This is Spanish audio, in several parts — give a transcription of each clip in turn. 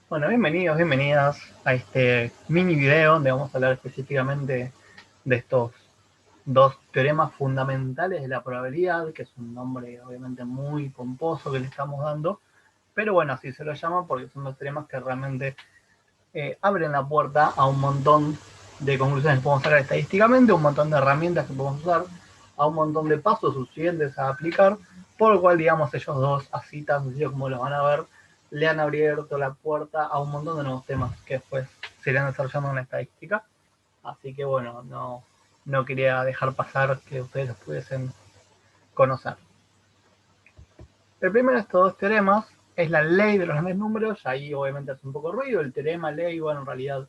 Bueno, bienvenidos, bienvenidas a este mini video donde vamos a hablar específicamente de estos dos teoremas fundamentales de la probabilidad, que es un nombre obviamente muy pomposo que le estamos dando, pero bueno, así se lo llama porque son dos teoremas que realmente abren la puerta a un montón de conclusiones que podemos sacar estadísticamente, un montón de herramientas que podemos usar, a un montón de pasos suficientes a aplicar, por lo cual, digamos, ellos dos, así tan sencillo como lo van a ver, le han abierto la puerta a un montón de nuevos temas que después se irán desarrollando en la estadística. Así que bueno, no quería dejar pasar que ustedes los pudiesen conocer. El primero de estos dos teoremas es la ley de los grandes números. Ahí obviamente hace un poco ruido. El teorema, ley, bueno, en realidad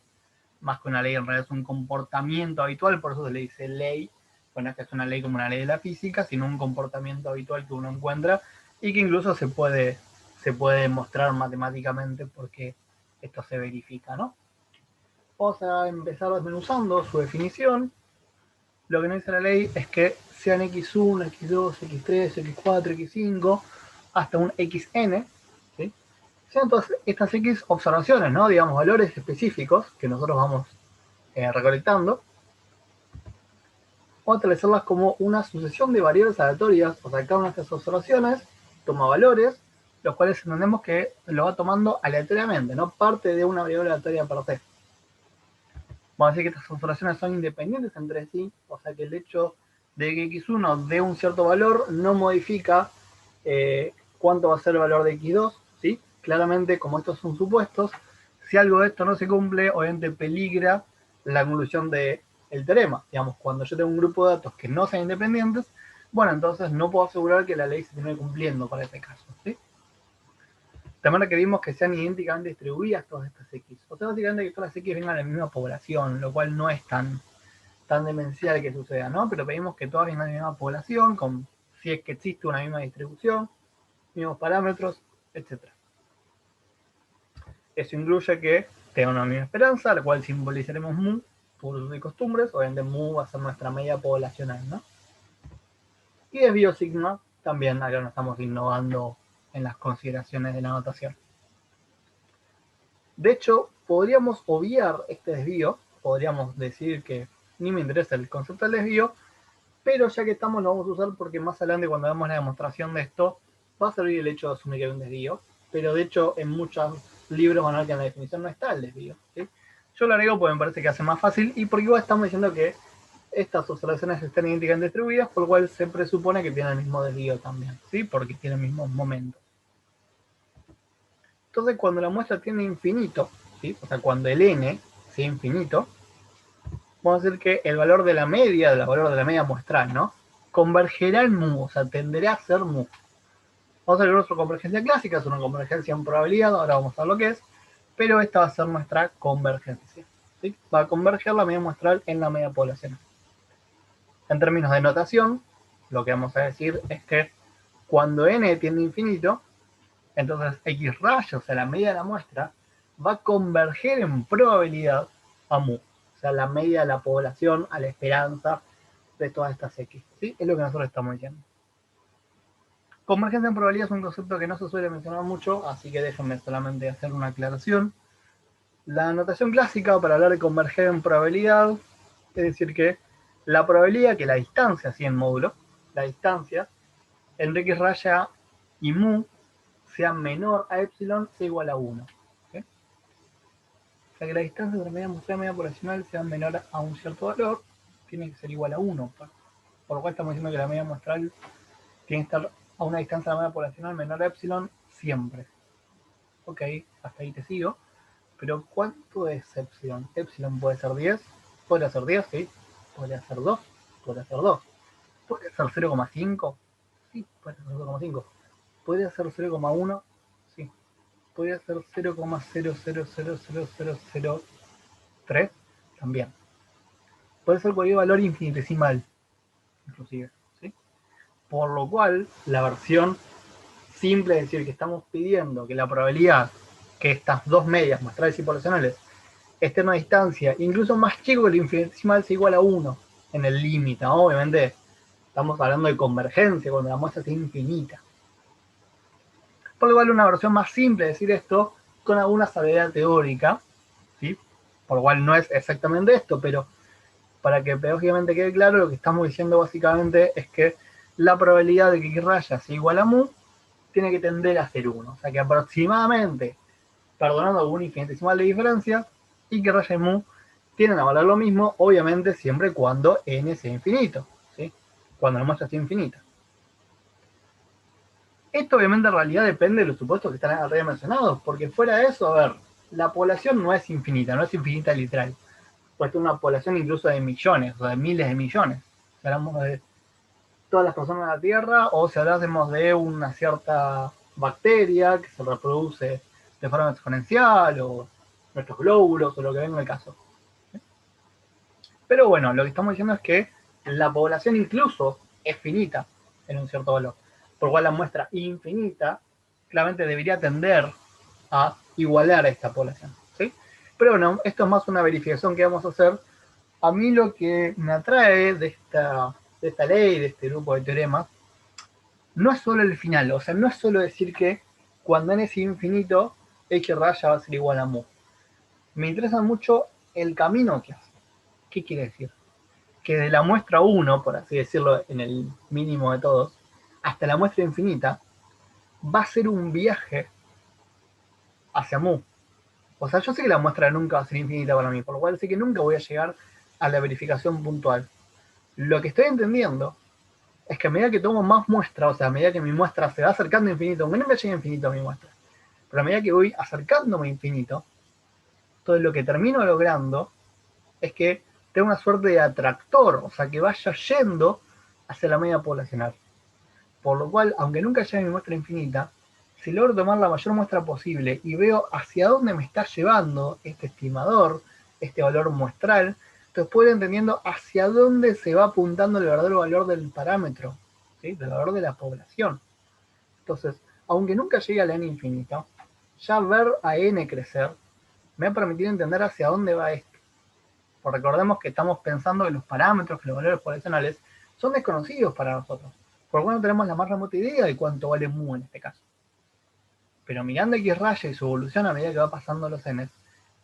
más que una ley, en realidad es un comportamiento habitual, por eso se le dice ley. Bueno, esta es una ley como una ley de la física, sino un comportamiento habitual que uno encuentra y que incluso se puede demostrar matemáticamente porque esto se verifica, ¿no? Vamos a empezar desmenuzando su definición. Lo que nos dice la ley es que sean x1, x2, x3, x4, x5, hasta un xn, ¿sí? Sean todas estas x observaciones, ¿no? Digamos, valores específicos que nosotros vamos recolectando, o establecerlas como una sucesión de variables aleatorias. O sea, cada una de estas observaciones toma valores, los cuales entendemos que lo va tomando aleatoriamente, no parte de una variable aleatoria per se. Vamos a decir que estas observaciones son independientes entre sí, o sea que el hecho de que x1 dé un cierto valor no modifica cuánto va a ser el valor de x2, ¿sí? Claramente, como estos son supuestos, si algo de esto no se cumple, obviamente peligra la conclusión del teorema. Digamos, cuando yo tengo un grupo de datos que no sean independientes, bueno, entonces no puedo asegurar que la ley se termine cumpliendo para este caso, ¿sí? También requerimos que sean idénticamente distribuidas todas estas X. O sea, básicamente que todas las X vengan de la misma población, lo cual no es tan demencial que suceda, ¿no? Pero pedimos que todas vengan de la misma población, con, si es que existe una misma distribución, mismos parámetros, etc. Eso incluye que tenga una misma esperanza, la cual simbolizaremos mu, por uso de costumbres, obviamente mu va a ser nuestra media poblacional, ¿no? Y desvío sigma, también acá no estamos innovando en las consideraciones de la notación. De hecho, podríamos obviar este desvío, podríamos decir que ni me interesa el concepto del desvío, pero ya que estamos lo vamos a usar porque más adelante cuando hagamos la demostración de esto va a servir el hecho de asumir que hay un desvío, pero de hecho en muchos libros van a ver que en la definición no está el desvío, ¿sí? Yo lo agrego porque me parece que hace más fácil y porque igual estamos diciendo que estas observaciones están idénticamente distribuidas, por lo cual se presupone que tienen el mismo desvío también, ¿sí? Porque tienen el mismo momento. Entonces cuando la muestra tiene infinito, ¿sí? O sea, cuando el n sea infinito, vamos a decir que el valor de la media, el valor de la media muestral, ¿no? Convergerá en mu, o sea, tenderá a ser mu. Vamos a ver nuestra convergencia clásica, es una convergencia en probabilidad, ahora vamos a ver lo que es, pero esta va a ser nuestra convergencia, ¿sí? Va a converger la media muestral en la media poblacional. En términos de notación, lo que vamos a decir es que cuando n tiende a infinito, entonces x rayos, o sea, la media de la muestra, va a converger en probabilidad a mu, o sea, la media de la población, a la esperanza de todas estas x, ¿sí? Es lo que nosotros estamos diciendo. Convergencia en probabilidad es un concepto que no se suele mencionar mucho, así que déjenme solamente hacer una aclaración. La notación clásica para hablar de converger en probabilidad es decir que la probabilidad que la distancia, así en módulo, la distancia entre x raya y mu sea menor a epsilon sea igual a 1. ¿Okay? O sea que la distancia entre media muestral y media poblacional sea menor a un cierto valor, tiene que ser igual a 1. Por lo cual estamos diciendo que la media muestral tiene que estar a una distancia de la media poblacional menor a epsilon siempre. Ok, hasta ahí te sigo. Pero ¿cuánto es epsilon? Epsilon puede ser 10, podría ser 10, sí. Podría ser 2, podría ser 2. Podría ser 0,5, sí, puede ser 0,5. Podría ser 0,1, sí. Podría ser 0,00000003, también. Puede ser cualquier valor infinitesimal, inclusive, ¿sí? Por lo cual, la versión simple es decir que estamos pidiendo que la probabilidad que estas dos medias muestrales y poblacionales estén a una distancia incluso más chico que el infinitesimal sea igual a 1 en el límite, ¿no? Obviamente estamos hablando de convergencia cuando la muestra sea infinita. Por lo cual una versión más simple de decir esto con alguna salvedad teórica, ¿sí? Por lo cual no es exactamente esto, pero para que pedagógicamente quede claro, lo que estamos diciendo básicamente es que la probabilidad de que X raya sea igual a mu tiene que tender a ser 1. O sea que aproximadamente, perdonando algún infinitesimal de diferencia, X raya y mu tienen a valer lo mismo, obviamente siempre y cuando n sea infinito, ¿sí? Cuando la muestra sea infinita. Esto obviamente en realidad depende de los supuestos que están arriba mencionados, porque fuera de eso, a ver, la población no es infinita literal. Puede ser una población incluso de millones, o de miles de millones. Si hablamos de todas las personas de la Tierra, o si hablásemos de una cierta bacteria que se reproduce de forma exponencial, o nuestros glóbulos, o lo que venga en el caso. Pero bueno, lo que estamos diciendo es que la población incluso es finita en un cierto valor, por lo cual la muestra infinita claramente debería tender a igualar a esta población, ¿sí? Pero bueno, esto es más una verificación que vamos a hacer. A mí lo que me atrae de esta ley, de este grupo de teoremas, no es solo el final, o sea, no es solo decir que cuando n es infinito, X raya va a ser igual a mu. Me interesa mucho el camino que hace. ¿Qué quiere decir? Que de la muestra 1, por así decirlo, en el mínimo de todos, hasta la muestra infinita, va a ser un viaje hacia mu. O sea, yo sé que la muestra nunca va a ser infinita para mí, por lo cual sé que nunca voy a llegar a la verificación puntual. Lo que estoy entendiendo es que a medida que tomo más muestras, o sea, a medida que mi muestra se va acercando a infinito, aunque no me llegue a infinito mi muestra, pero a medida que voy acercándome a infinito, todo lo que termino logrando es que tenga una suerte de atractor, o sea, que vaya yendo hacia la media poblacional. Por lo cual, aunque nunca llegue a mi muestra infinita, si logro tomar la mayor muestra posible y veo hacia dónde me está llevando este estimador, este valor muestral, entonces puedo ir entendiendo hacia dónde se va apuntando el verdadero valor del parámetro, ¿sí? Del valor de la población. Entonces, aunque nunca llegue a la n infinito, ya ver a n crecer me ha permitido entender hacia dónde va esto. Pues recordemos que estamos pensando que los parámetros, que los valores poblacionales, son desconocidos para nosotros. Por lo cual no tenemos la más remota idea de cuánto vale mu en este caso. Pero mirando X raya y su evolución a medida que va pasando los n,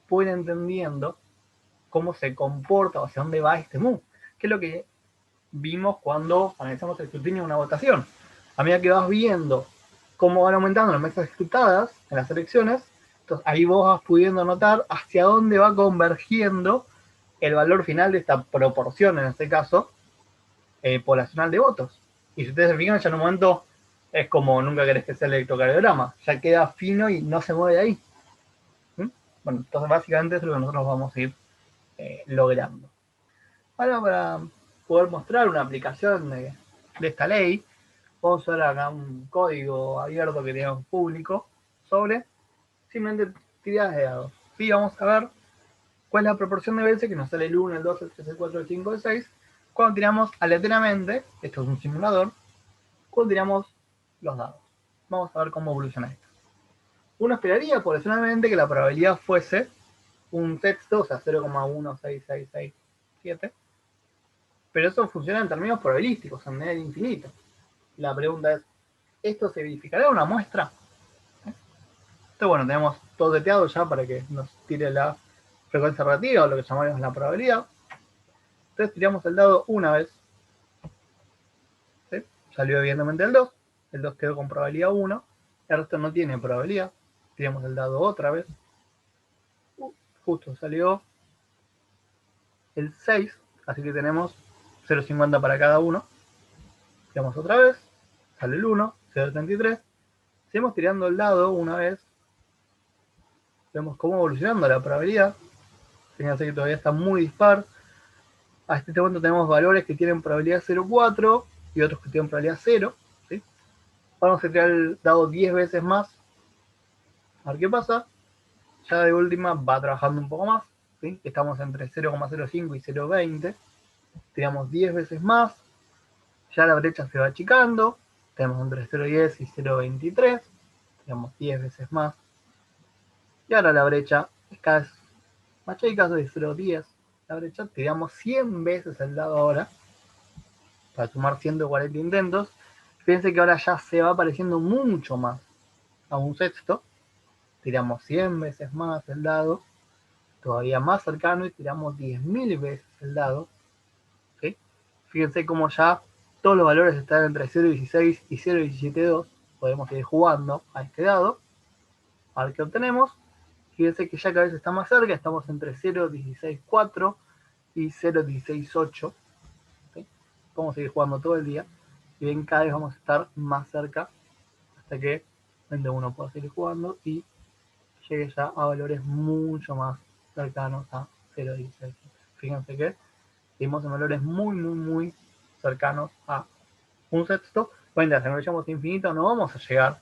puedo ir entendiendo cómo se comporta o hacia dónde va este mu, que es lo que vimos cuando analizamos el escrutinio de una votación. A medida que vas viendo cómo van aumentando las mesas escrutadas en las elecciones, entonces ahí vos vas pudiendo notar hacia dónde va convergiendo el valor final de esta proporción, en este caso, poblacional de votos. Y si ustedes se fijan, ya en un momento es como nunca querés que sea el electrocardiograma, ya queda fino y no se mueve de ahí. ¿Mm? Bueno, entonces básicamente eso es lo que nosotros vamos a ir logrando. Ahora, para poder mostrar una aplicación de esta ley, vamos a ver acá un código abierto que tenemos público sobre simplemente tiradas de dados. Y vamos a ver cuál es la proporción de veces que nos sale el 1, el 2, el 3, el 4, el 5, el 6, cuando tiramos aleatoriamente, esto es un simulador, cuando tiramos los dados. Vamos a ver cómo evoluciona esto. Uno esperaría, poblacionalmente, que la probabilidad fuese un sexto, o sea, 0,16667, pero eso funciona en términos probabilísticos, en nivel infinito. La pregunta es, ¿esto se verificará en una muestra? Entonces, bueno, tenemos todo seteado ya para que nos tire la frecuencia relativa, o lo que llamamos la probabilidad. Entonces tiramos el dado una vez, ¿sí? Salió evidentemente el 2 quedó con probabilidad 1, el resto no tiene probabilidad. Tiramos el dado otra vez, justo salió el 6, así que tenemos 0,50 para cada uno. Tiramos otra vez, sale el 1, 0,33. Seguimos tirando el dado una vez, vemos cómo evolucionando la probabilidad. Fíjense que todavía está muy dispar. A este momento tenemos valores que tienen probabilidad 0,4 y otros que tienen probabilidad 0. ¿Sí? Vamos a tirar el dado 10 veces más, a ver qué pasa. Ya de última va trabajando un poco más, ¿sí? Estamos entre 0,05 y 0,20. Tiramos 10 veces más, ya la brecha se va achicando. Tenemos entre 0,10 y 0,23. Tiramos 10 veces más. Y ahora la brecha es cada vez más chica, de 0,10. La brecha, tiramos 100 veces el dado ahora, para sumar 140 intentos. Fíjense que ahora ya se va pareciendo mucho más a un sexto. tiramos 100 veces más el dado, todavía más cercano y tiramos 10.000 veces el dado. ¿Sí? Fíjense cómo ya todos los valores están entre 0.16 y 0.172. Podemos ir jugando a este dado. A ver qué obtenemos. Fíjense que ya cada vez está más cerca. Estamos entre 0.164 y 0.168. ¿Sí? Vamos a seguir jugando todo el día. Y ven, cada vez vamos a estar más cerca hasta que uno pueda seguir jugando y llegue ya a valores mucho más cercanos a 0.16. Fíjense que seguimos en valores muy cercanos a un sexto. Bueno, si no llegamos a infinito no vamos a llegar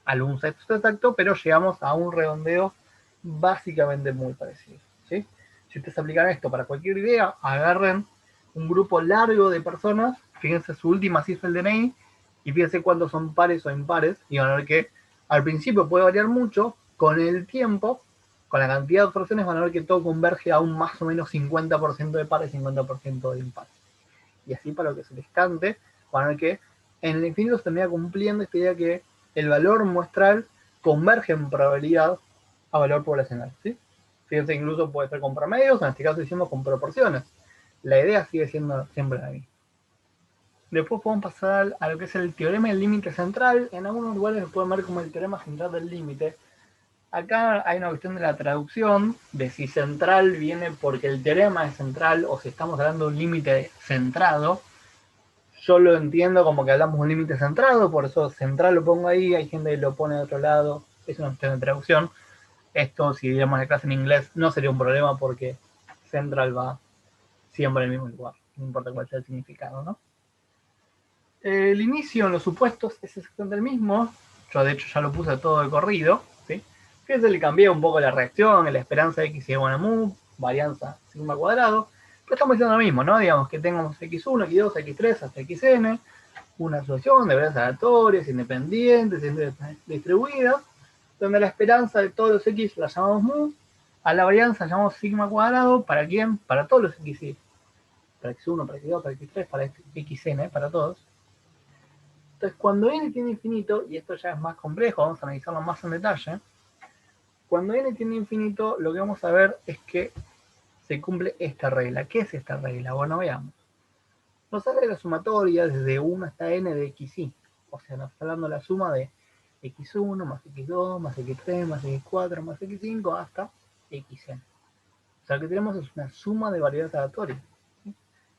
al un sexto exacto, pero llegamos a un redondeo básicamente muy parecido. ¿Sí? Si ustedes aplican esto para cualquier idea, agarren un grupo largo de personas, fíjense su última cifra del DNI y fíjense cuántos son pares o impares y van a ver que al principio puede variar mucho, con el tiempo, con la cantidad de observaciones van a ver que todo converge a un más o menos 50% de pares y 50% de impares. Y así para lo que se les cante, van a ver que en el infinito se termina cumpliendo esta idea que el valor muestral converge en probabilidad a valor poblacional. ¿Sí? Fíjense, incluso puede ser con promedios, en este caso hicimos con proporciones. La idea sigue siendo siempre la misma. Después podemos pasar a lo que es el teorema del límite central. En algunos lugares lo pueden ver como el teorema central del límite. Acá hay una cuestión de la traducción, de si central viene porque el teorema es central o si estamos hablando de un límite centrado. Yo lo entiendo como que hablamos de un límite centrado, por eso central lo pongo ahí, hay gente que lo pone de otro lado, es una cuestión de traducción. Esto, si diéramos la clase en inglés, no sería un problema porque central va siempre en el mismo lugar, no importa cuál sea el significado, ¿no? El inicio en los supuestos es exactamente el mismo, yo de hecho ya lo puse todo de corrido, ¿sí? Fíjense, le cambié un poco la reacción, la esperanza de x igual a mu, varianza sigma cuadrado, pero estamos diciendo lo mismo, ¿no? Digamos que tengamos x1, x2, x3 hasta xn, una asociación de variables aleatorias, independientes, distribuidas, donde la esperanza de todos los x la llamamos mu, a la varianza la llamamos sigma cuadrado, ¿para quién? Para todos los x, para x1, para x2, para x3, para xn, para todos. Entonces, cuando n tiene infinito, y esto ya es más complejo, vamos a analizarlo más en detalle, cuando n tiene infinito, lo que vamos a ver es que se cumple esta regla. ¿Qué es esta regla? Bueno, veamos. Nos sale la sumatoria desde 1 hasta n de xy. O sea, nos está dando la suma de x1 más x2 más x3 más x4 más x5 hasta xn. O sea, lo que tenemos es una suma de variables aleatorias, ¿sí?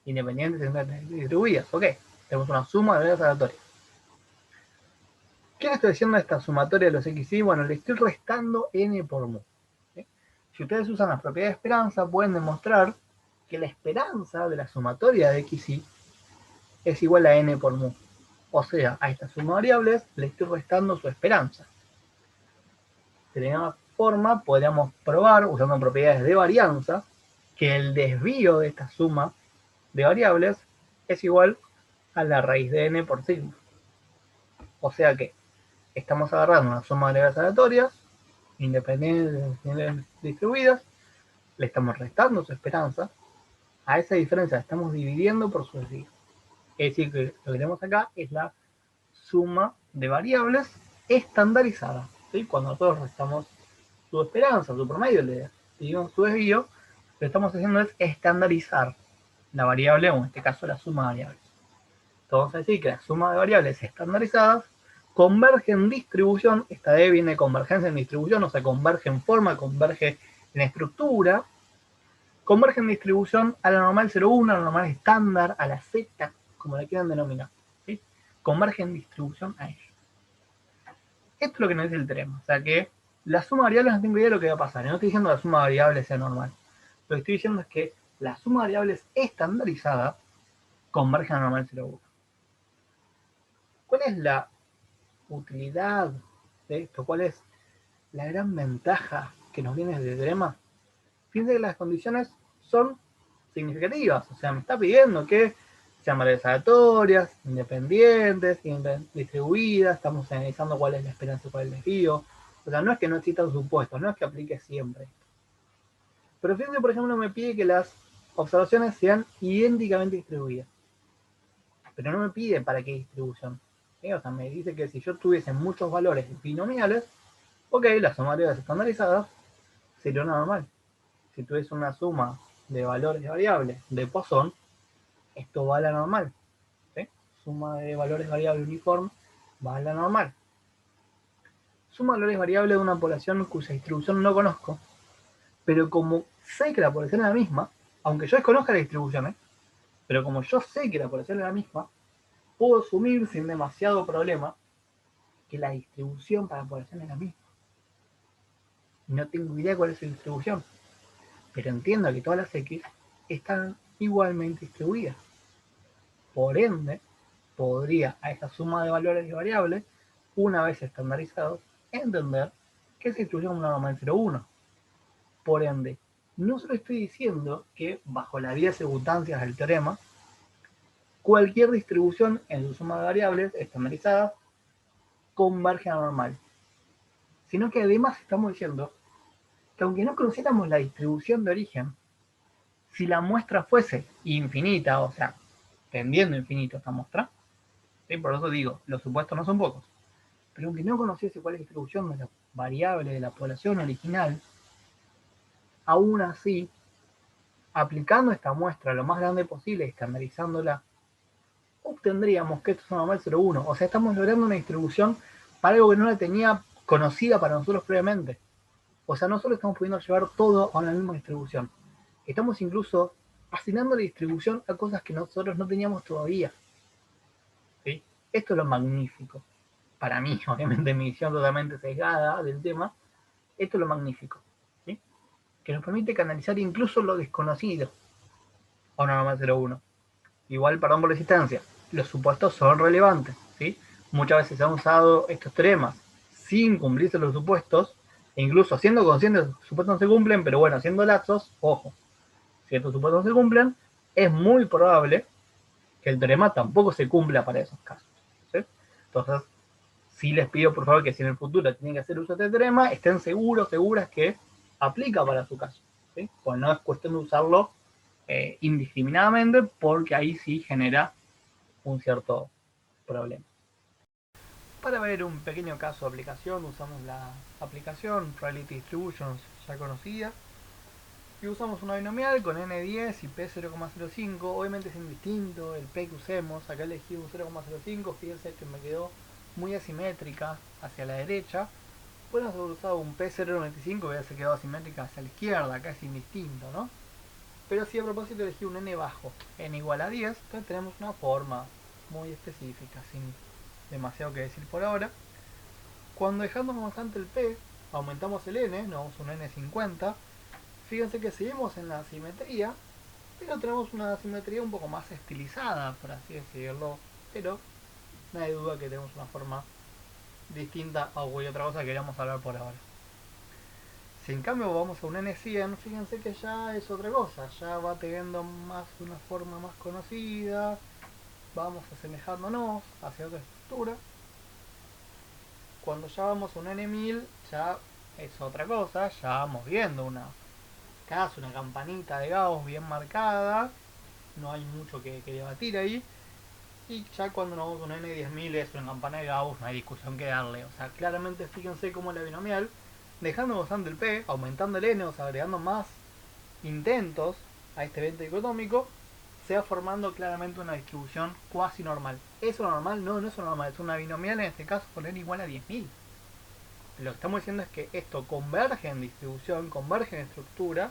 Independientes y distribuidas. Ok, tenemos una suma de variables aleatorias. ¿Qué le estoy diciendo a esta sumatoria de los xy? Bueno, le estoy restando n por mu. ¿Sí? Si ustedes usan las propiedades de esperanza, pueden demostrar que la esperanza de la sumatoria de xy es igual a n por mu. O sea, a esta suma de variables le estoy restando su esperanza. De la misma forma, podríamos probar, usando propiedades de varianza, que el desvío de esta suma de variables es igual a la raíz de n por sigma. O sea que estamos agarrando una suma de variables aleatorias, independientes distribuidas, le estamos restando su esperanza, a esa diferencia la estamos dividiendo por su desvío. Es decir, que lo que tenemos acá es la suma de variables estandarizada. ¿Sí? Cuando nosotros restamos su esperanza, su promedio, le dividimos su desvío, lo que estamos haciendo es estandarizar la variable, o en este caso la suma de variables. Entonces vamos a decir que la suma de variables estandarizadas converge en distribución, esta D viene de convergencia en distribución, o sea, converge en forma, converge en estructura, converge en distribución a la normal 0,1, a la normal estándar, a la Z, como la quieran denominar. ¿Sí? Converge en distribución a ello. Esto es lo que nos dice el teorema. O sea que la suma de variables no tengo idea de lo que va a pasar. No estoy diciendo que la suma de variables sea normal. Lo que estoy diciendo es que la suma de variables estandarizada converge a la normal 0,1. ¿Cuál es la utilidad de esto? ¿Cuál es la gran ventaja que nos viene del teorema? Fíjense que las condiciones son significativas. O sea, me está pidiendo que sean variables aleatorias, independientes, distribuidas. Estamos analizando cuál es la esperanza y cuál es el desvío. O sea, no es que no existan supuestos, no es que aplique siempre. Pero fíjense, por ejemplo, me pide que las observaciones sean idénticamente distribuidas. Pero no me pide para qué distribución. O sea, me dice que si yo tuviese muchos valores binomiales, Ok, la suma de variables estandarizadas sería una normal. Si tuviese una suma de valores de variables de Poisson, esto va a la normal. ¿Sí? Suma de valores variables uniforme va a la normal. Suma de valores variables de una población cuya distribución no conozco, pero como sé que la población es la misma, aunque yo desconozca la distribución, pero como yo sé que la población es la misma, puedo asumir sin demasiado problema que la distribución para la población es la misma. No tengo idea cuál es su distribución, pero entiendo que todas las X están igualmente distribuidas. Por ende, podría a esa suma de valores de variables, una vez estandarizados, entender que se distribuye como una normal 0,1. Por ende, no solo estoy diciendo que bajo las 10 circunstancias del teorema, cualquier distribución en su suma de variables estandarizadas converge a la normal, sino que además estamos diciendo que aunque no conociéramos la distribución de origen, si la muestra fuese infinita, o sea, tendiendo infinito esta muestra, ¿sí? Por eso digo, los supuestos no son pocos, pero aunque no conociese cuál es la distribución de la variable de la población original, aún así, aplicando esta muestra lo más grande posible, estandarizándola, obtendríamos que esto es una normal 0,1. O sea, estamos logrando una distribución para algo que no la tenía conocida para nosotros previamente. O sea, no solo estamos pudiendo llevar todo a una misma distribución, estamos incluso asignando la distribución a cosas que nosotros no teníamos todavía. ¿Sí? Esto es lo magnífico. Para mí, obviamente, mi visión totalmente sesgada del tema, esto es lo magnífico. ¿Sí? Que nos permite canalizar incluso lo desconocido a una normal 0,1. Igual, perdón por la existencia, los supuestos son relevantes. ¿Sí? Muchas veces se han usado estos teoremas sin cumplirse los supuestos, e incluso siendo conscientes que los supuestos no se cumplen, pero bueno, siendo lazos, ojo, si estos supuestos no se cumplen, es muy probable que el teorema tampoco se cumpla para esos casos. ¿Sí? Entonces, sí les pido por favor que si en el futuro tienen que hacer uso de este teorema, estén seguros, seguras que aplica para su caso. ¿Sí? Pues no es cuestión de usarlo indiscriminadamente, porque ahí sí genera un cierto problema. Para ver un pequeño caso de aplicación, usamos la aplicación Probability Distributions ya conocida y usamos una binomial con n10 y p 0,05. Obviamente es indistinto el p que usemos. Acá elegí un 0,05. Fíjense que me quedó muy asimétrica hacia la derecha. Podemos haber usado un p 0,95 y hubiese quedado asimétrica hacia la izquierda. Acá es indistinto, ¿no? Pero sí, a propósito elegí un n bajo, n igual a 10. Entonces tenemos una forma muy específica, sin demasiado que decir por ahora. Cuando dejamos constante el p, aumentamos el n, nos vamos a un n50. Fíjense que seguimos en la simetría, pero tenemos una simetría un poco más estilizada, por así decirlo. Pero no hay duda que tenemos una forma distinta a otra cosa que queríamos hablar por ahora. Si en cambio vamos a un n100, fíjense que ya es otra cosa, ya va teniendo más una forma más conocida, vamos asemejándonos hacia otra estructura. Cuando ya vamos a un n1000 ya es otra cosa, ya vamos viendo una campanita de Gauss bien marcada, no hay mucho que debatir ahí. Y ya cuando nos vamos a un n10000 es una campana de Gauss, no hay discusión que darle. O sea, claramente fíjense cómo la binomial, dejando bastante el p, aumentando el n, o sea, agregando más intentos a este evento dicotómico, se va formando claramente una distribución cuasi normal. ¿Es una normal? No, no es una normal, es una binomial en este caso con n igual a 10.000. Lo que estamos diciendo es que esto converge en distribución, converge en estructura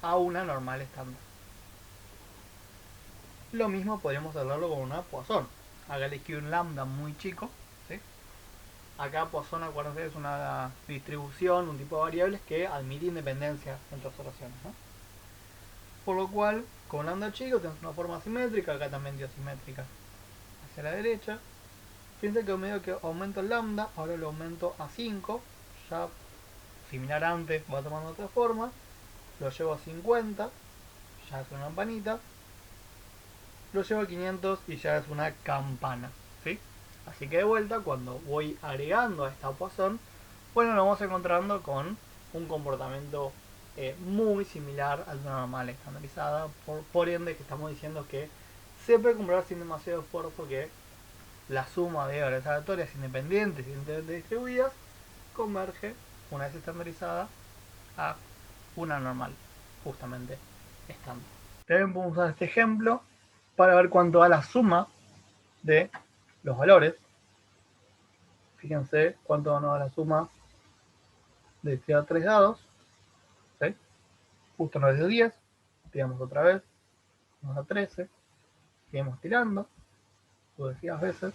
a una normal estándar. Lo mismo podríamos hablarlo con una Poisson. Acá elegí un lambda muy chico, ¿sí? Acá Poisson, acuérdense, es una distribución, un tipo de variables que admite independencia entre observaciones, ¿no? Por lo cual, con lambda chico tenemos una forma simétrica, acá también dio simétrica hacia la derecha. Fíjense que a medida que aumento el lambda, ahora lo aumento a 5, ya similar a antes, va tomando otra forma, lo llevo a 50, ya es una campanita, lo llevo a 500 y ya es una campana, ¿sí? Así que de vuelta, cuando voy agregando a esta Poisson, bueno, nos vamos encontrando con un comportamiento muy similar al de una normal estandarizada, por ende que estamos diciendo que se puede comprobar sin demasiado esfuerzo que la suma de variables aleatorias independientes y distribuidas converge, una vez estandarizada, a una normal, justamente estándar. También podemos usar este ejemplo para ver cuánto da la suma de los valores. Fíjense cuánto nos da la suma de tirar 3 dados. ¿Sí? Justo nos dio 10. Tiramos otra vez. Nos da 13. Seguimos tirando. Lo decías veces.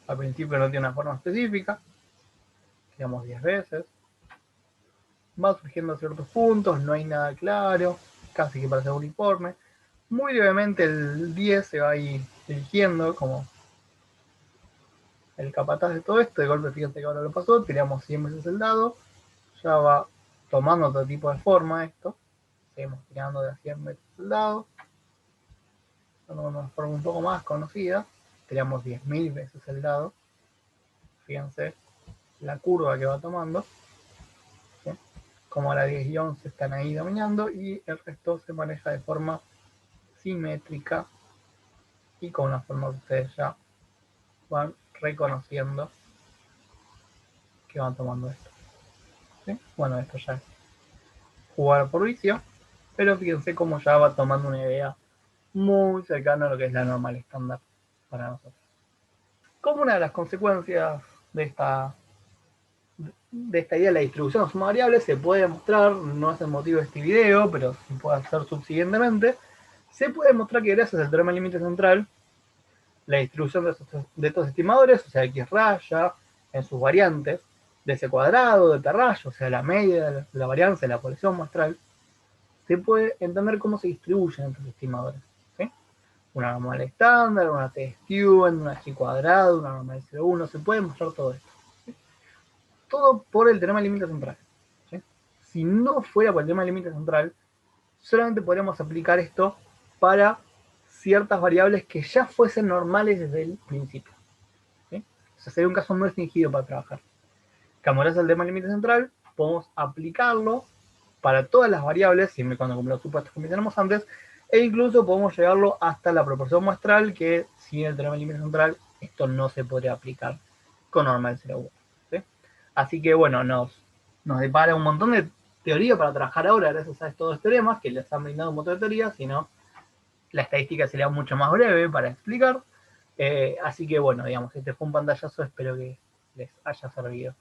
Al principio no tiene una forma específica. Tiramos 10 veces. Va surgiendo ciertos puntos. No hay nada claro. Casi que parece uniforme. Muy brevemente el 10 se va a ir eligiendo como el capataz de todo esto. De golpe, fíjense que ahora lo pasó. Tiramos 100 veces el dado. Ya va tomando otro tipo de forma esto. Seguimos tirando de a 100 veces el dado. Dando una forma un poco más conocida. Tiramos 10.000 veces el dado. Fíjense la curva que va tomando. ¿Sí? Como la 10 y 11 están ahí dominando y el resto se maneja de forma simétrica y con una forma que ustedes ya van reconociendo que van tomando esto. ¿Sí? Bueno, esto ya es jugar por vicio, pero fíjense cómo ya va tomando una idea muy cercana a lo que es la normal estándar para nosotros. Como una de las consecuencias de esta idea de la distribución de suma variables se puede mostrar, no es el motivo de este video, pero se puede hacer subsiguientemente, se puede mostrar que gracias al teorema del límite central, la distribución de estos estimadores, o sea, x raya, en sus variantes, de ese cuadrado, de t raya, o sea, la media de la varianza de la población muestral, se puede entender cómo se distribuyen estos estimadores. ¿Sí? Una normal estándar, una t-Stewart, una g cuadrado, una normal 0,1, se puede mostrar todo esto. ¿Sí? Todo por el teorema del límite central. ¿Sí? Si no fuera por el teorema del límite central, solamente podríamos aplicar esto para ciertas variables que ya fuesen normales desde el principio. ¿Sí? O sea, sería un caso muy restringido para trabajar. Como gracias al teorema del límite central, podemos aplicarlo para todas las variables, siempre cuando cumpla los supuestos que mencionamos antes, e incluso podemos llevarlo hasta la proporción muestral, que sin el teorema del límite central esto no se podría aplicar con normal 0,1. ¿Sí? Así que bueno, nos depara un montón de teoría para trabajar ahora gracias a estos dos teoremas que les han brindado un montón de teoría, sino la estadística sería mucho más breve para explicar. Así que bueno, digamos, este fue un pantallazo, espero que les haya servido.